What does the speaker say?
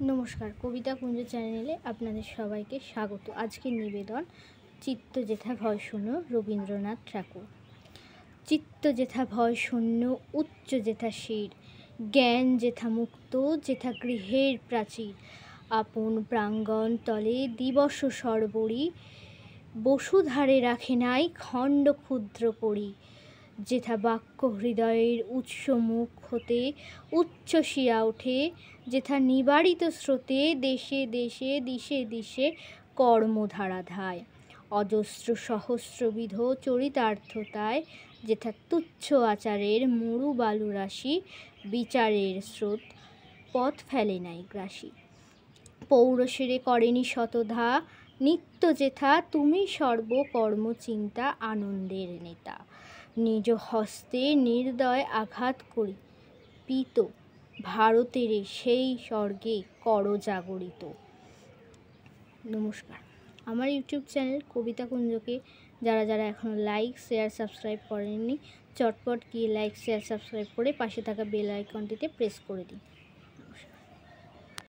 নমস্কার, কবিতা কুঞ্জ চ্যানেলে আপনাদের সবাইকে স্বাগত। আজকের নিবেদন চিত্ত যেথা ভয় শূন্য, রবীন্দ্রনাথ ঠাকুর। চিত্ত যেথা ভয় শূন্য, উচ্চ যেথা শির, জ্ঞান যেথা মুক্ত, যেথা গৃহের প্রাচীর, আপন প্রাঙ্গণ তলে দিবস সর্বরি, বসুধারে রাখে নাই খণ্ড ক্ষুদ্র করি, যেথা বাক্য হৃদয়ের উৎস মুখ হতে উচ্ছ্বসিয়া ওঠে, যেথা নিবারিত স্রোতে দেশে দেশে দিশে দিশে কর্মধারা ধায়, অজস্র সহস্রবিধ চরিতার্থতায়, যেথা তুচ্ছ আচারের মরু বালু রাশি, বিচারের স্রোত পথ ফেলে নাই গ্রাসী, পৌরসেরে করেনি শতধা, নিত্য যেথা তুমি সর্বকর্ম চিন্তা আনন্দের নেতা, নিজ হস্তে নির্দয় আঘাত করি পিত, ভারতের সেই স্বর্গে কর জাগরিত। নমস্কার। আমার ইউটিউব চ্যানেল কবিতা কুঞ্জকে যারা এখনও লাইক শেয়ার সাবস্ক্রাইব করেননি, চটপট গিয়ে লাইক শেয়ার সাবস্ক্রাইব করে পাশে থাকা বেল আইকনটিতে প্রেস করে দিন।